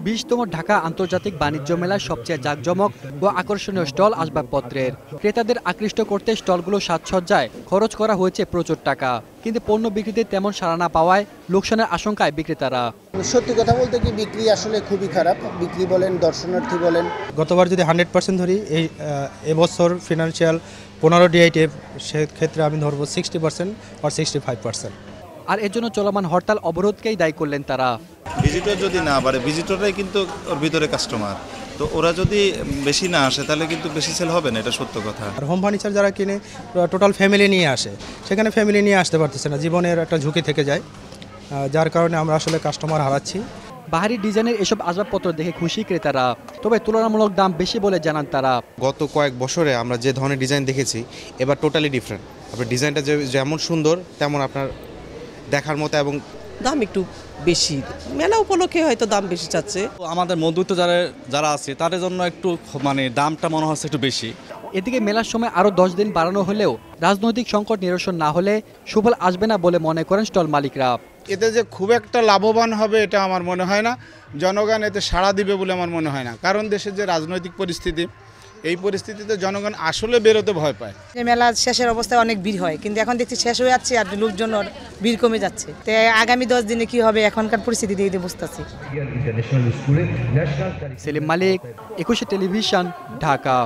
20তম ঢাকা আন্তর্জাতিক বাণিজ্য মেলার সবচেয়ে জাঁকজমক ও আকর্ষণীয় স্টল আসবাবপত্রের। ক্রেতাদের আকৃষ্ট করতে স্টলগুলো সাজসজ্জায় খরচ করা হয়েছে প্রচুর টাকা, কিন্তু পণ্য বিক্রিতে তেমন সাড়া না পাওয়ায় লোকসানের আশঙ্কায় বিক্রেতারা। সত্যি কথা বলতে কি বিক্রি আসলে খুবই খারাপ। বিক্রি বলেন, দর্শনার্থী বলেন। গতবার যদি 100% ধরি, এবছর ফিনান্সিয়াল 15টি আইটেম, সেক্ষেত্রে আমি ধরবো 60% আর 65%। আর এর জন্য চলমান হরতাল অবরোধকেই দায়ী করলেন তারা। ভিজিটর যদি না বাড়ে, ভিজিটররাই কিন্তু ওর ভিতরে কাস্টমার, তো ওরা যদি বেশি না আসে তাহলে কিন্তু বেশি সেল হবে না, এটা সত্য কথা। আর হোম ফার্নিচার যারা কিনে টোটাল ফ্যামিলি নিয়ে আসে, সেখানে ফ্যামিলি নিয়ে আসতে পারতেছে না, জীবনের একটা ঝুঁকি থেকে যায়, যার কারণে আমরা আসলে কাস্টমার হারাচ্ছি। বাহারি ডিজাইনের এসব আসবাবপত্র দেখে খুশি ক্রেতারা, তবে তুলনামূলক দাম বেশি বলে জানান তারা। গত কয়েক বছরে আমরা যে ধরনের ডিজাইন দেখেছি, এবার টোটালি ডিফারেন্ট। আপনার ডিজাইনটা যেমন সুন্দর তেমন আপনার দেখার মতো, এবং দাম একটু বেশি, মেলা উপলক্ষে হয়তো দাম বেশি চাচ্ছে। আমাদের মধ্যবিত্ত যারা আছে তাদের জন্য একটু দামটা মনে হচ্ছে একটু বেশি। এদিকে মেলার সময় আরও 10 দিন বাড়ানো হলেও রাজনৈতিক সংকট নিরসন না হলে সুফল আসবে না বলে মনে করেন স্টল মালিকরা। এতে যে খুব একটা লাভবান হবে এটা আমার মনে হয় না। জনগণ এতে সাড়া দিবে বলে আমার মনে হয় না, কারণ দেশের যে রাজনৈতিক পরিস্থিতি, এই পরিস্থিতিতে জনগণ আসলে বেরোতে ভয় পায়। মেলা শেষের অবস্থায় অনেক ভিড় হয়, কিন্তু এখন দেখছি শেষ হয়ে যাচ্ছে আর লোকজন ভিড় কমে যাচ্ছে। তো আগামী 10 দিনে কি হবে এখনকার পরিস্থিতি দিয়ে বুঝতেছি। সেলিম মালিক, 21 টেলিভিশন, ঢাকা।